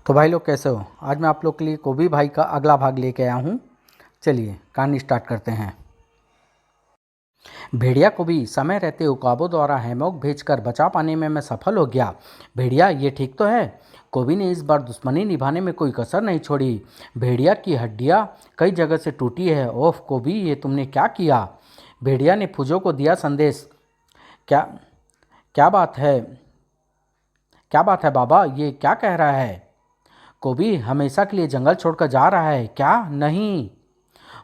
तो भाई लोग कैसे हो। आज मैं आप लोग के लिए कोबी भाई का अगला भाग लेके आया हूँ। चलिए कहानी स्टार्ट करते हैं। भेड़िया को भी समय रहते उकाबों द्वारा हैमॉक भेजकर बचा पाने में मैं सफल हो गया। भेड़िया ये ठीक तो है। कोबी ने इस बार दुश्मनी निभाने में कोई कसर नहीं छोड़ी। भेड़िया की हड्डियाँ कई जगह से टूटी है। ओफ कोबी, ये तुमने क्या किया। भेड़िया ने फुजो को दिया संदेश। क्या क्या बात है, क्या बात है बाबा, ये क्या कह रहा है। कोबी हमेशा के लिए जंगल छोड़कर जा रहा है क्या। नहीं,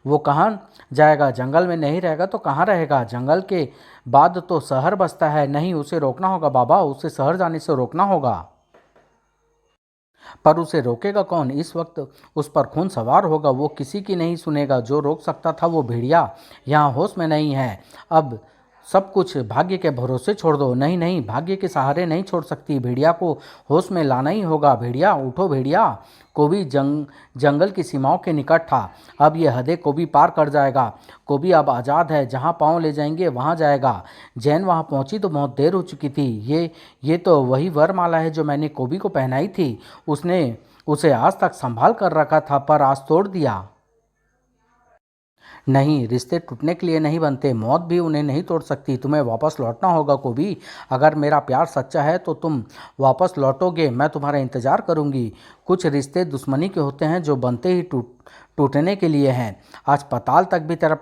वो कहाँ जाएगा, जंगल में नहीं रहेगा तो कहाँ रहेगा। जंगल के बाद तो शहर बसता है। नहीं, उसे रोकना होगा बाबा, उसे शहर जाने से रोकना होगा। पर उसे रोकेगा कौन। इस वक्त उस पर खून सवार होगा, वो किसी की नहीं सुनेगा। जो रोक सकता था वो भेड़िया यहाँ होश में नहीं है। अब सब कुछ भाग्य के भरोसे छोड़ दो। नहीं नहीं, भाग्य के सहारे नहीं छोड़ सकती। भेड़िया को होश में लाना ही होगा। भेड़िया उठो भेड़िया। कोबी जंगल की सीमाओं के निकट था। अब ये हदें कोबी पार कर जाएगा। कोबी अब आज़ाद है, जहाँ पाँव ले जाएंगे वहाँ जाएगा। जैन वहाँ पहुँची तो बहुत देर हो चुकी थी। ये तो वही वरमाला है जो मैंने कोबी को पहनाई थी। उसने उसे आज तक संभाल कर रखा था, पर आज तोड़ दिया। नहीं, रिश्ते टूटने के लिए नहीं बनते, मौत भी उन्हें नहीं तोड़ सकती। तुम्हें वापस लौटना होगा कोबी। अगर मेरा प्यार सच्चा है तो तुम वापस लौटोगे, मैं तुम्हारा इंतज़ार करूंगी। कुछ रिश्ते दुश्मनी के होते हैं जो बनते ही टूटने के लिए हैं। आज पाताल तक भी तेरा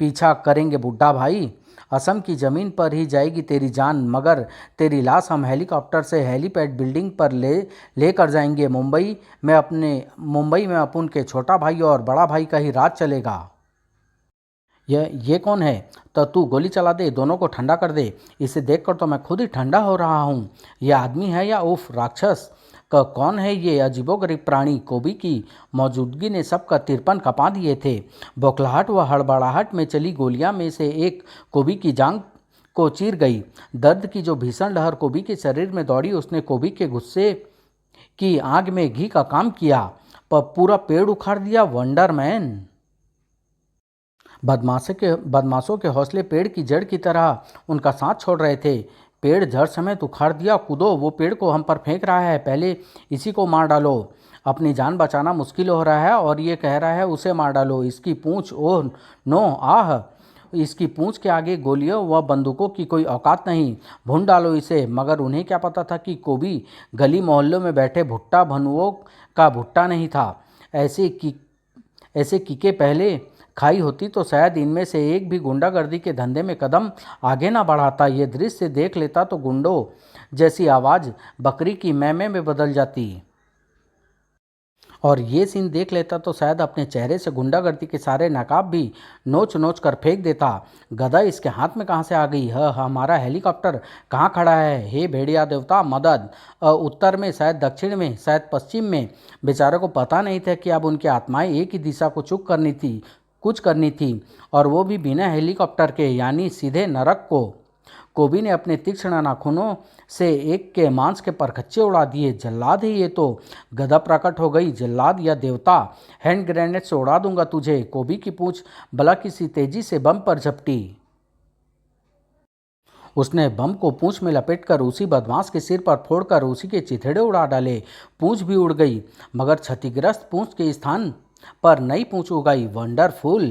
पीछा करेंगे बुड्ढा भाई। असम की ज़मीन पर ही जाएगी तेरी जान, मगर तेरी लाश हम हेलीकॉप्टर से हेलीपैड बिल्डिंग पर लेकर जाएंगे। मुंबई में अपन के छोटा भाई और बड़ा भाई का ही राज चलेगा। ये कौन है। तो तू गोली चला दे, दोनों को ठंडा कर दे। इसे देखकर तो मैं खुद ही ठंडा हो रहा हूँ। यह आदमी है या उफ राक्षस का कौन है ये अजीबोगरीब प्राणी। कोबी की मौजूदगी ने सबका तिरपन कपा दिए थे। बौखलाहट व हड़बड़ाहट में चली गोलियां में से एक कोबी की जांग को चीर गई। दर्द की जो भीषण लहर कोबी के शरीर में दौड़ी, उसने कोबी के गुस्से की आग में घी का काम किया। पर पूरा पेड़ उखाड़ दिया। वंडरमैन। बदमाशों के हौसले पेड़ की जड़ की तरह उनका साथ छोड़ रहे थे। पेड़ जड़ समेत उखाड़ दिया। कूदो, वो पेड़ को हम पर फेंक रहा है, पहले इसी को मार डालो। अपनी जान बचाना मुश्किल हो रहा है और ये कह रहा है उसे मार डालो। इसकी पूंछ, ओह नो, आह, इसकी पूंछ के आगे गोलियों व बंदूकों की कोई औकात नहीं। भून डालो इसे। मगर उन्हें क्या पता था कि कोबी गली मोहल्लों में बैठे भुट्टा भनुओं का भुट्टा नहीं था। ऐसे की ऐसे कीके पहले खाई होती तो शायद इनमें से एक भी गुंडागर्दी के धंधे में कदम आगे ना बढ़ाता। ये दृश्य देख लेता तो गुंडों जैसी आवाज़ बकरी की मैमे में बदल जाती। और ये सीन देख लेता तो शायद अपने चेहरे से गुंडागर्दी के सारे नकाब भी नोच नोच कर फेंक देता। गदा इसके हाथ में कहाँ से आ गई है। हमारा हेलीकॉप्टर कहाँ खड़ा है। हे भेड़िया देवता मदद। उत्तर में, शायद दक्षिण में, शायद पश्चिम में। बेचारों को पता नहीं था कि अब उनकी आत्माएं एक ही दिशा को कुछ करनी थी, और वो भी बिना हेलीकॉप्टर के, यानी सीधे नरक को। कोबी ने अपने तीक्ष्ण नाखूनों से एक के मांस के परखच्चे उड़ा दिए। जल्लाद ही ये तो। गदा प्रकट हो गई। जल्लाद या देवता, हैंड ग्रेनेड से उड़ा दूंगा तुझे। कोबी की पूंछ बला किसी तेजी से बम पर झपटी। उसने बम को पूंछ में लपेटकर उसी बदमाश के सिर पर फोड़कर उसी के चिथड़े उड़ा डाले। पूंछ भी उड़ गई, मगर क्षतिग्रस्त पूंछ के स्थान पर नई पूंछ उगाई। वंडरफुल।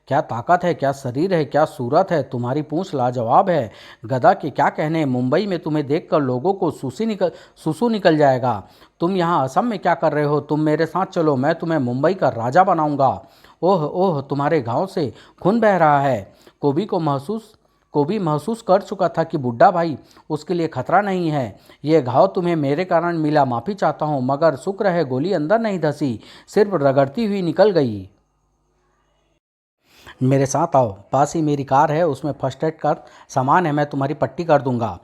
क्या ताकत है, क्या शरीर है, क्या सूरत है। तुम्हारी पूंछ लाजवाब है। गधा के क्या कहने। मुंबई में तुम्हें देखकर लोगों को सुसु निकल जाएगा। तुम यहाँ असम में क्या कर रहे हो। तुम मेरे साथ चलो, मैं तुम्हें मुंबई का राजा बनाऊंगा। ओह ओह, तुम्हारे घाव से खून बह रहा है। कोबी महसूस कर चुका था कि बुड्ढा भाई उसके लिए खतरा नहीं है। ये घाव तुम्हें मेरे कारण मिला, माफ़ी चाहता हूँ। मगर शुक्र है गोली अंदर नहीं धंसी, सिर्फ रगड़ती हुई निकल गई। मेरे साथ आओ, पास ही मेरी कार है, उसमें फर्स्ट एड का सामान है, मैं तुम्हारी पट्टी कर दूंगा।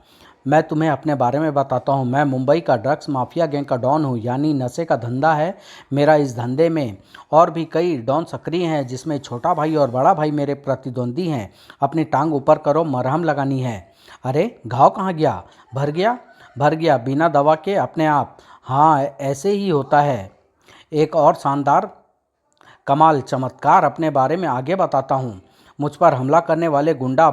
मैं तुम्हें अपने बारे में बताता हूँ। मैं मुंबई का ड्रग्स माफिया गैंग का डॉन हूँ, यानी नशे का धंधा है मेरा। इस धंधे में और भी कई डॉन सक्रिय हैं, जिसमें छोटा भाई और बड़ा भाई मेरे प्रतिद्वंदी हैं। अपनी टांग ऊपर करो, मरहम लगानी है। अरे घाव कहाँ गया। भर गया। भर गया बिना दवा के अपने आप। हाँ, ऐसे ही होता है। एक और शानदार कमाल चमत्कार अपने बारे में आगे बताता हूँ। मुझ पर हमला करने वाले गुंडा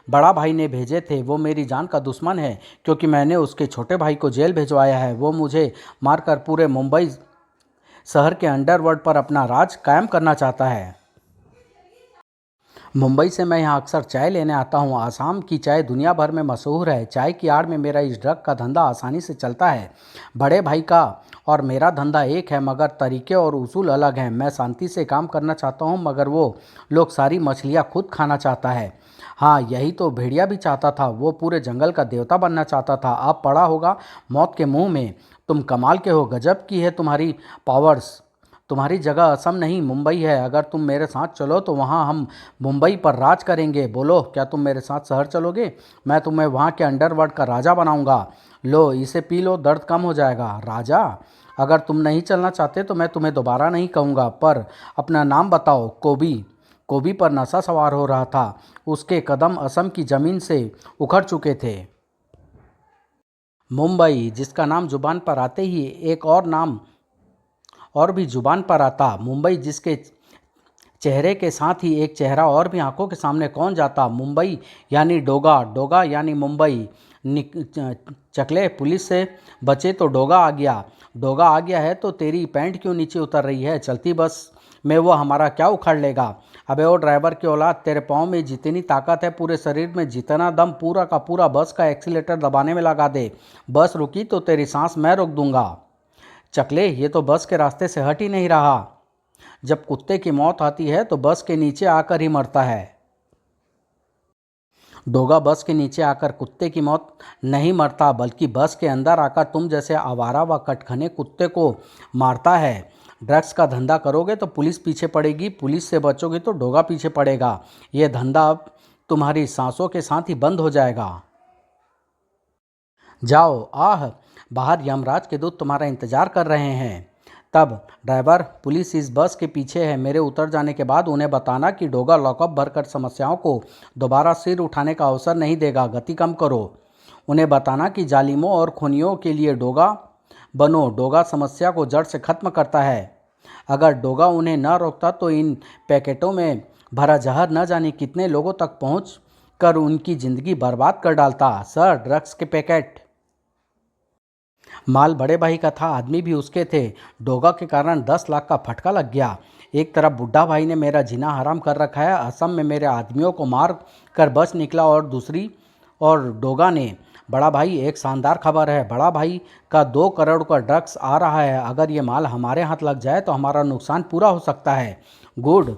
बड़ा भाई ने भेजे थे। वो मेरी जान का दुश्मन है क्योंकि मैंने उसके छोटे भाई को जेल भिजवाया है। वो मुझे मारकर पूरे मुंबई शहर के अंडरवर्ल्ड पर अपना राज कायम करना चाहता है। मुंबई से मैं यहाँ अक्सर चाय लेने आता हूँ। आसाम की चाय दुनिया भर में मशहूर है। चाय की आड़ में मेरा इस ड्रग का धंधा आसानी से चलता है। बड़े भाई का और मेरा धंधा एक है मगर तरीके और उसूल अलग हैं। मैं शांति से काम करना चाहता हूँ मगर वो लोग सारी मछलियाँ खुद खाना चाहता है। हाँ, यही तो भेड़िया भी चाहता था। वो पूरे जंगल का देवता बनना चाहता था। अब पड़ा होगा मौत के मुंह में। तुम कमाल के हो, गजब की है तुम्हारी पावर्स। तुम्हारी जगह असम नहीं मुंबई है। अगर तुम मेरे साथ चलो तो वहाँ हम मुंबई पर राज करेंगे। बोलो, क्या तुम मेरे साथ शहर चलोगे? मैं तुम्हें वहाँ के अंडरवर्ल्ड का राजा बनाऊंगा। लो, इसे पी लो, दर्द कम हो जाएगा। राजा? अगर तुम नहीं चलना चाहते तो मैं तुम्हें दोबारा नहीं कहूँगा, पर अपना नाम बताओ। कोबी। कोबी पर नशा सवार हो रहा था। उसके कदम असम की ज़मीन से उखड़ चुके थे। मुंबई, जिसका नाम जुबान पर आते ही एक और नाम और भी जुबान पर आता। मुंबई, जिसके चेहरे के साथ ही एक चेहरा और भी आंखों के सामने कौन जाता। मुंबई यानी डोगा, डोगा यानी मुंबई। चकले, पुलिस से बचे तो डोगा आ गया। डोगा आ गया है तो तेरी पैंट क्यों नीचे उतर रही है? चलती बस में वो हमारा क्या उखाड़ लेगा? अबे ओ ड्राइवर की औलाद, तेरे पाँव में जितनी ताकत है, पूरे शरीर में जितना दम, पूरा का पूरा बस का एक्सीलेटर दबाने में लगा दे। बस रुकी तो तेरी सांस मैं रोक दूंगा। चकले, ये तो बस के रास्ते से हट ही नहीं रहा। जब कुत्ते की मौत आती है तो बस के नीचे आकर ही मरता है। डोगा, बस के नीचे आकर कुत्ते की मौत नहीं मरता, बल्कि बस के अंदर आकर तुम जैसे आवारा व कटखने कुत्ते को मारता है। ड्रग्स का धंधा करोगे तो पुलिस पीछे पड़ेगी, पुलिस से बचोगे तो डोगा पीछे पड़ेगा। ये धंधा अब तुम्हारी सांसों के साथ ही बंद हो जाएगा। जाओ, आह, बाहर यमराज के दूत तुम्हारा इंतजार कर रहे हैं। तब ड्राइवर, पुलिस इस बस के पीछे है। मेरे उतर जाने के बाद उन्हें बताना कि डोगा लॉकअप भरकर समस्याओं को दोबारा सिर उठाने का अवसर नहीं देगा। गति कम करो। उन्हें बताना कि जालिमों और खूनियों के लिए डोगा बनो। डोगा समस्या को जड़ से खत्म करता है। अगर डोगा उन्हें न रोकता तो इन पैकेटों में भरा जहर न जाने कितने लोगों तक पहुंच कर उनकी ज़िंदगी बर्बाद कर डालता। सर, ड्रग्स के पैकेट। माल बड़े भाई का था, आदमी भी उसके थे। डोगा के कारण 10 लाख का फटका लग गया। एक तरफ बुड्ढा भाई ने मेरा जीना हराम कर रखा है, असम में मेरे आदमियों को मार कर बच निकला, और दूसरी और डोगा ने। बड़ा भाई, एक शानदार खबर है। बड़ा भाई का 2 करोड़ का ड्रग्स आ रहा है। अगर ये माल हमारे हाथ लग जाए तो हमारा नुकसान पूरा हो सकता है। गुड,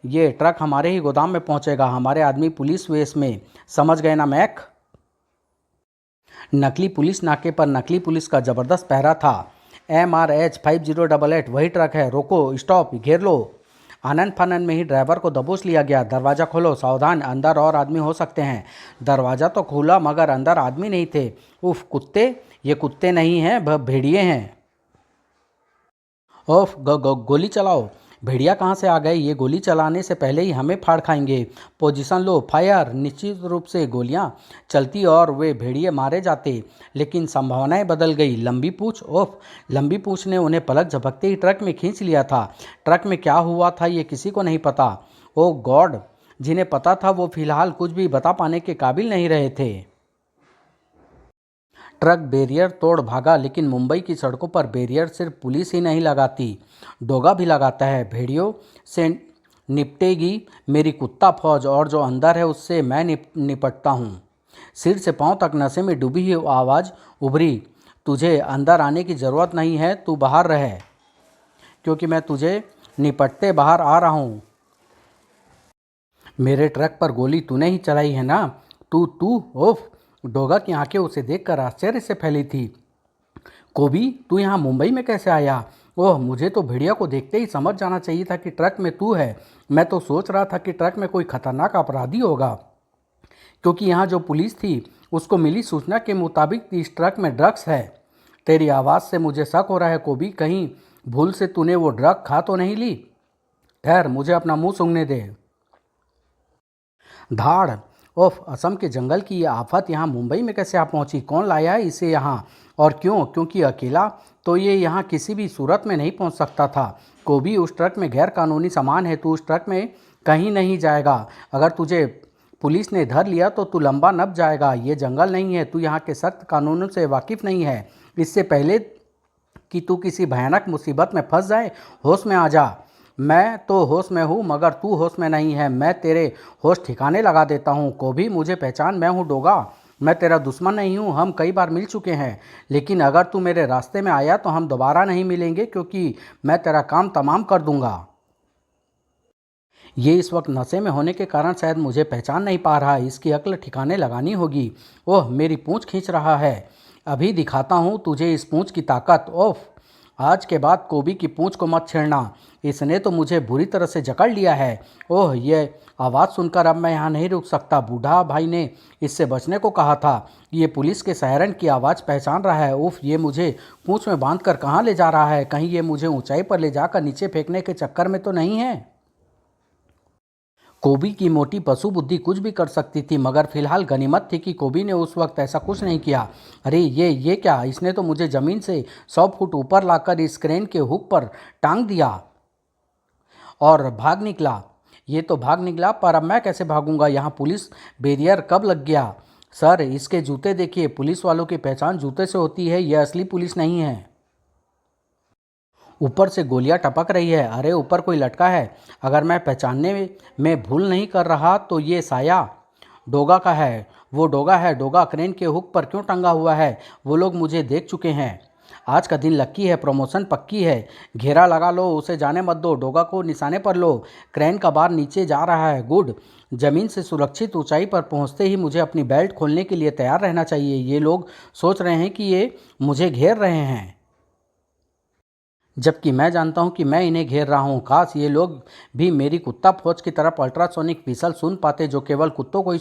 ये ट्रक हमारे ही गोदाम में पहुंचेगा। हमारे आदमी पुलिस वेश में, समझ गए ना मैक? नकली पुलिस नाके पर नकली पुलिस का जबरदस्त पहरा था। MRH 5088 वही ट्रक है। रोको, स्टॉप, घेर लो। आनंद फानन में ही ड्राइवर को दबोच लिया गया। दरवाज़ा खोलो, सावधान, अंदर और आदमी हो सकते हैं। दरवाज़ा तो खोला मगर अंदर आदमी नहीं थे। उफ, कुत्ते? ये कुत्ते नहीं हैं, भेड़िए हैं। ओफ, गोली चलाओ। भेड़िया कहाँ से आ गए? ये गोली चलाने से पहले ही हमें फाड़ खाएंगे। पोजीशन लो, फायर। निश्चित रूप से गोलियां चलती और वे भेड़िए मारे जाते, लेकिन संभावनाएं बदल गई। लंबी पूछ? ओफ, लंबी पूछ ने उन्हें पलक झपकते ही ट्रक में खींच लिया था। ट्रक में क्या हुआ था ये किसी को नहीं पता। ओ गॉड, जिन्हें पता था वो फिलहाल कुछ भी बता पाने के काबिल नहीं रहे थे। ट्रक बैरियर तोड़ भागा, लेकिन मुंबई की सड़कों पर बैरियर सिर्फ पुलिस ही नहीं लगाती, डोगा भी लगाता है। भेड़ियों से निपटेगी मेरी कुत्ता फौज, और जो अंदर है उससे मैं निपटता हूँ। सिर से पांव तक नशे में डूबी हुई आवाज़ उभरी। तुझे अंदर आने की ज़रूरत नहीं है, तू बाहर रहे, क्योंकि मैं तुझे निपटते बाहर आ रहा हूँ। मेरे ट्रक पर गोली तूने ही चलाई है ना? तू ओफ! डोगा की आंखें उसे देखकर आश्चर्य से फैली थी। कोबी, तू यहाँ मुंबई में कैसे आया? ओह, मुझे तो भेड़िया को देखते ही समझ जाना चाहिए था कि ट्रक में तू है। मैं तो सोच रहा था कि ट्रक में कोई खतरनाक अपराधी होगा, क्योंकि यहाँ जो पुलिस थी उसको मिली सूचना के मुताबिक इस ट्रक में ड्रग्स है। तेरी आवाज़ से मुझे शक हो रहा है कोबी, कहीं भूल से तूने वो ड्रग खा तो नहीं ली? ठहर, मुझे अपना मुंह सूंघने दे। धाड़! ओफ, असम के जंगल की ये आफत यहाँ मुंबई में कैसे आ पहुँची? कौन लाया है इसे यहाँ, और क्यों? क्योंकि अकेला तो ये यहाँ किसी भी सूरत में नहीं पहुँच सकता था। कोबी, उस ट्रक में गैर कानूनी सामान है। तू उस ट्रक में कहीं नहीं जाएगा। अगर तुझे पुलिस ने धर लिया तो तू लंबा नप जाएगा। ये जंगल नहीं है, तू यहाँ के सख्त कानूनों से वाकिफ़ नहीं है। इससे पहले कि तू किसी भयानक मुसीबत में फंस जाए, होश में आ जा। मैं तो होश में हूँ मगर तू होश में नहीं है। मैं तेरे होश ठिकाने लगा देता हूँ। कोभी, मुझे पहचान, मैं हूँ डोगा। मैं तेरा दुश्मन नहीं हूँ। हम कई बार मिल चुके हैं, लेकिन अगर तू मेरे रास्ते में आया तो हम दोबारा नहीं मिलेंगे, क्योंकि मैं तेरा काम तमाम कर दूंगा। ये इस वक्त नशे में होने के कारण शायद मुझे पहचान नहीं पा रहा। इसकी अक्ल ठिकाने लगानी होगी। ओह, मेरी पूंछ खींच रहा है। अभी दिखाता हूँ तुझे इस पूंछ की ताकत। ओह, आज के बाद कोबी की पूंछ को मत छेड़ना। इसने तो मुझे बुरी तरह से जकड़ लिया है। ओह, ये आवाज़ सुनकर अब मैं यहाँ नहीं रुक सकता। बूढ़ा भाई ने इससे बचने को कहा था। ये पुलिस के सायरन की आवाज़ पहचान रहा है। उफ, ये मुझे पूंछ में बांध कर कहाँ ले जा रहा है? कहीं ये मुझे ऊंचाई पर ले जाकर नीचे फेंकने के चक्कर में तो नहीं है? कोबी की मोटी पशु बुद्धि कुछ भी कर सकती थी, मगर फिलहाल गनीमत थी कि कोबी ने उस वक्त ऐसा कुछ नहीं किया। अरे ये क्या? इसने तो मुझे ज़मीन से 100 फुट ऊपर लाकर इस क्रेन के हुक पर टांग दिया और भाग निकला। ये तो भाग निकला, पर अब मैं कैसे भागूंगा? यहाँ पुलिस बैरियर कब लग गया? सर, इसके जूते देखिए। पुलिस वालों की पहचान जूते से होती है। यह असली पुलिस नहीं है। ऊपर से गोलियां टपक रही है। अरे, ऊपर कोई लटका है। अगर मैं पहचानने में भूल नहीं कर रहा तो ये साया डोगा का है। वो डोगा है। डोगा क्रेन के हुक पर क्यों टंगा हुआ है? वो लोग मुझे देख चुके हैं। आज का दिन लक्की है। प्रमोशन पक्की है। घेरा लगा लो, उसे जाने मत दो। डोगा को निशाने पर लो। क्रेन का बार नीचे जा रहा है। गुड। जमीन से सुरक्षित ऊंचाई पर पहुंचते ही मुझे अपनी बेल्ट खोलने के लिए तैयार रहना चाहिए। ये लोग सोच रहे हैं कि ये मुझे घेर रहे हैं, जबकि मैं जानता हूं कि मैं इन्हें घेर रहा हूं। काश ये लोग भी मेरी कुत्ता फौज की तरफ अल्ट्रासोनिक व्हिसल सुन पाते, जो केवल कुत्तों को ही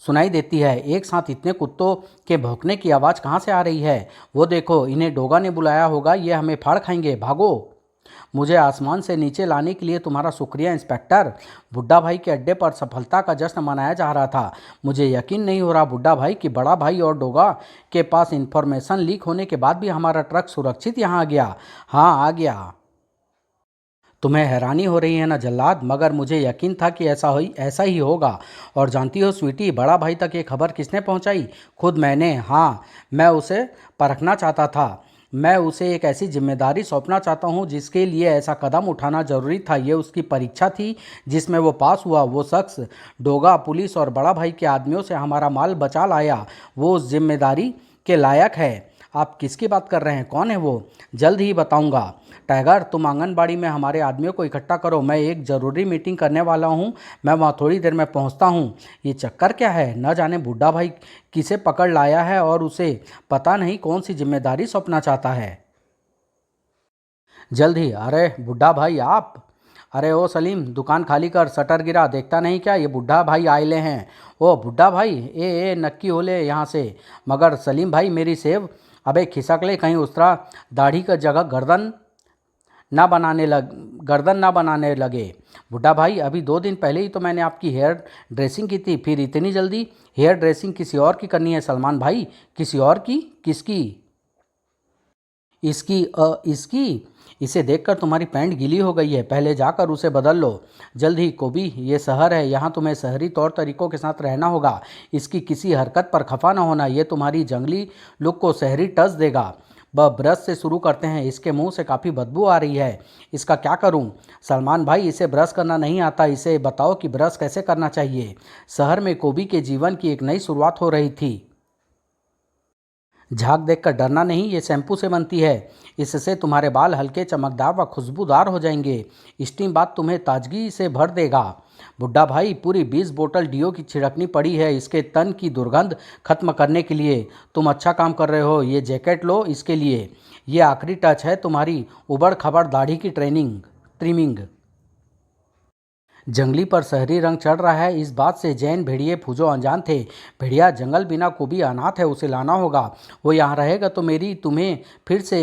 सुनाई देती है। एक साथ इतने कुत्तों के भौंकने की आवाज़ कहाँ से आ रही है? वो देखो, इन्हें डोगा ने बुलाया होगा। ये हमें फाड़ खाएंगे। भागो। मुझे आसमान से नीचे लाने के लिए तुम्हारा शुक्रिया इंस्पेक्टर। बुड्ढा भाई के अड्डे पर सफलता का जश्न मनाया जा रहा था। मुझे यकीन नहीं हो रहा बुड्ढा भाई कि बड़ा भाई और डोगा के पास इंफॉर्मेशन लीक होने के बाद भी हमारा ट्रक सुरक्षित यहाँ आ गया। हाँ, आ गया। तुम्हें हैरानी हो रही है ना जल्लाद? मगर मुझे यकीन था कि ऐसा ही होगा। और जानती हो स्वीटी, बड़ा भाई तक ये खबर किसने पहुंचाई? खुद मैंने। हाँ, मैं उसे परखना चाहता था। मैं उसे एक ऐसी जिम्मेदारी सौंपना चाहता हूँ जिसके लिए ऐसा कदम उठाना जरूरी था। ये उसकी परीक्षा थी जिसमें वो पास हुआ। वो शख्स डोगा, पुलिस और बड़ा भाई के आदमियों से हमारा माल बचा लाया। वो उस जिम्मेदारी के लायक है। आप किसकी बात कर रहे हैं? कौन है वो? जल्द ही बताऊंगा। टाइगर, तुम आंगनबाड़ी में हमारे आदमियों को इकट्ठा करो। मैं एक ज़रूरी मीटिंग करने वाला हूँ। मैं वहाँ थोड़ी देर में पहुँचता हूँ। ये चक्कर क्या है? न जाने बुड्ढा भाई किसे पकड़ लाया है और उसे पता नहीं कौन सी जिम्मेदारी सौंपना चाहता है। जल्द ही। अरे बुड्ढा भाई, आप? अरे ओ सलीम, दुकान खाली कर, शटर गिरा। देखता नहीं क्या, ये बुड्ढा भाई आयले हैं। ओ बुड्ढा भाई, ए नक्की होले यहाँ से। मगर सलीम भाई, मेरी सेव। अबे खिसक ले कहीं उस्तरा। दाढ़ी का जगह गर्दन ना बनाने लगे। बुड्ढा भाई, अभी 2 दिन पहले ही तो मैंने आपकी हेयर ड्रेसिंग की थी, फिर इतनी जल्दी? हेयर ड्रेसिंग किसी और की करनी है सलमान भाई। किसी और की? किसकी? इसकी। इसे देखकर तुम्हारी पैंट गीली हो गई है। पहले जाकर उसे बदल लो। जल्द ही। कोबी, ये शहर है। यहाँ तुम्हें शहरी तौर तरीकों के साथ रहना होगा। इसकी किसी हरकत पर खफा ना होना। ये तुम्हारी जंगली लुक को शहरी टच देगा। ब्रश से शुरू करते हैं। इसके मुंह से काफ़ी बदबू आ रही है। इसका क्या करूं? सलमान भाई, इसे ब्रश करना नहीं आता। इसे बताओ कि ब्रश कैसे करना चाहिए। शहर में कोबी के जीवन की एक नई शुरुआत हो रही थी। झाग देखकर डरना नहीं, ये शैम्पू से बनती है। इससे तुम्हारे बाल हल्के, चमकदार व खुशबूदार हो जाएंगे। स्टीम बाथ तुम्हें ताजगी से भर देगा। बुड्ढा भाई, पूरी 20 बोतल डीओ की छिड़कनी पड़ी है इसके तन की दुर्गंध खत्म करने के लिए। तुम अच्छा काम कर रहे हो। ये जैकेट लो इसके लिए। ये आखिरी टच है तुम्हारी उबड़ खबड़ दाढ़ी की ट्रिमिंग। जंगली पर शहरी रंग चढ़ रहा है, इस बात से जैन भेड़िए फूजो अनजान थे। भेड़िया जंगल बिना कोबी अनाथ है, उसे लाना होगा। वो यहाँ रहेगा तो मेरी तुम्हें फिर से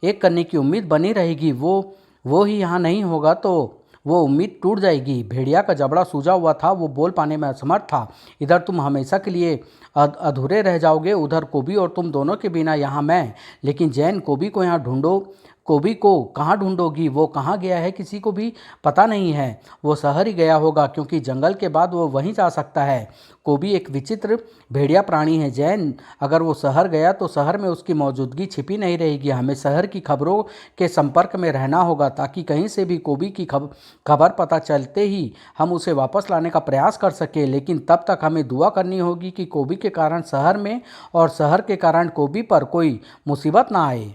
एक करने की उम्मीद बनी रहेगी। वो ही यहाँ नहीं होगा तो वो उम्मीद टूट जाएगी। भेड़िया का जबड़ा सूजा हुआ था। वो बोल पाने में असमर्थ था। इधर तुम हमेशा के लिए अधूरे रह जाओगे, उधर कोबी और तुम दोनों के बिना यहाँ मैं। लेकिन जैन, कोबी को यहाँ ढूंढो। कोबी को कहाँ ढूंढोगी? वो कहाँ गया है किसी को भी पता नहीं है। वो शहर ही गया होगा, क्योंकि जंगल के बाद वो वहीं जा सकता है। कोबी एक विचित्र भेड़िया प्राणी है जैन। अगर वो शहर गया तो शहर में उसकी मौजूदगी छिपी नहीं रहेगी। हमें शहर की खबरों के संपर्क में रहना होगा, ताकि कहीं से भी कोबी की खबर पता चलते ही हम उसे वापस लाने का प्रयास कर सके। लेकिन तब तक हमें दुआ करनी होगी कि कोबी के कारण शहर में और शहर के कारण कोबी पर कोई मुसीबत ना आए।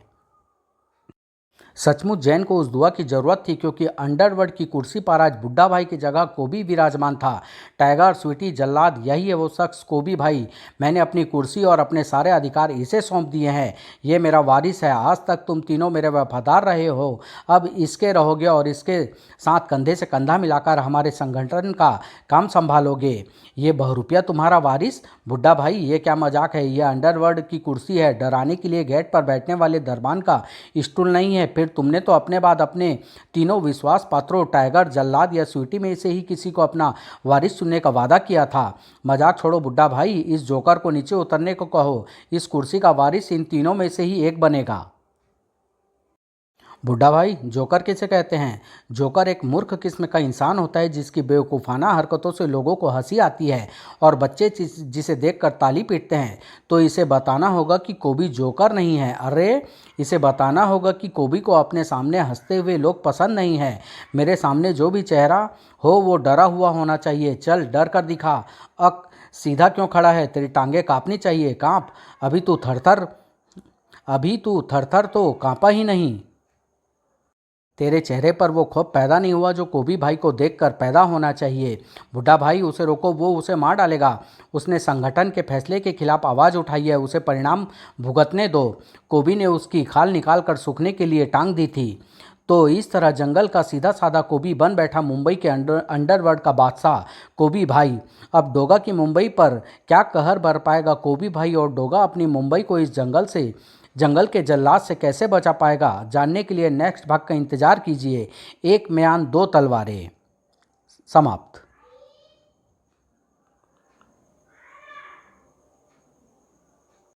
सचमुच जैन को उस दुआ की जरूरत थी, क्योंकि अंडरवर्ल्ड की कुर्सी पर आज बुड्ढा भाई की जगह कोबी विराजमान था। टाइगर, स्वीटी, जल्लाद, यही है वो शख्स कोबी भाई। मैंने अपनी कुर्सी और अपने सारे अधिकार इसे सौंप दिए हैं। ये मेरा वारिस है। आज तक तुम तीनों मेरे वफादार रहे हो, अब इसके रहोगे और इसके साथ कंधे से कंधा मिलाकर हमारे संगठन का काम संभालोगे। ये बहरूपिया तुम्हारा वारिस? बुड्ढा भाई, ये क्या मजाक है? ये अंडरवर्ल्ड की कुर्सी है, डराने के लिए गेट पर बैठने वाले दरबान का स्टूल नहीं है। फिर तुमने तो अपने बाद अपने तीनों विश्वास पात्रों टाइगर, जल्लाद या स्वीटी में से ही किसी को अपना वारिस चुनने का वादा किया था। मजाक छोड़ो बुड्ढा भाई, इस जोकर को नीचे उतरने को कहो। इस कुर्सी का वारिस इन तीनों में से ही एक बनेगा। बुड्ढा भाई, जोकर किसे कहते हैं? जोकर एक मूर्ख किस्म का इंसान होता है, जिसकी बेवकूफ़ाना हरकतों से लोगों को हंसी आती है और बच्चे जिसे देखकर ताली पीटते हैं। तो इसे बताना होगा कि कोबी जोकर नहीं है। अरे, इसे बताना होगा कि कोबी को अपने सामने हंसते हुए लोग पसंद नहीं है। मेरे सामने जो भी चेहरा हो वो डरा हुआ होना चाहिए। चल, डर कर दिखा। अक सीधा क्यों खड़ा है? तेरी टांगें कांपनी चाहिए। कांप। अभी तू थरथर तो कांपा ही नहीं। तेरे चेहरे पर वो खौफ पैदा नहीं हुआ जो कोबी भाई को देखकर पैदा होना चाहिए। बुड्ढा भाई, उसे रोको, वो उसे मार डालेगा। उसने संगठन के फैसले के खिलाफ आवाज़ उठाई है, उसे परिणाम भुगतने दो। कोबी ने उसकी खाल निकाल कर सूखने के लिए टांग दी थी। तो इस तरह जंगल का सीधा साधा कोबी बन बैठा मुंबई के अंडरवर्ल्ड का बादशाह कोबी भाई। अब डोगा की मुंबई पर क्या कहर बर पाएगा कोबी भाई, और डोगा अपनी मुंबई को इस जंगल के जल्लाद से कैसे बचा पाएगा? जानने के लिए नेक्स्ट भाग का इंतजार कीजिए। एक म्यान दो तलवारें। समाप्त।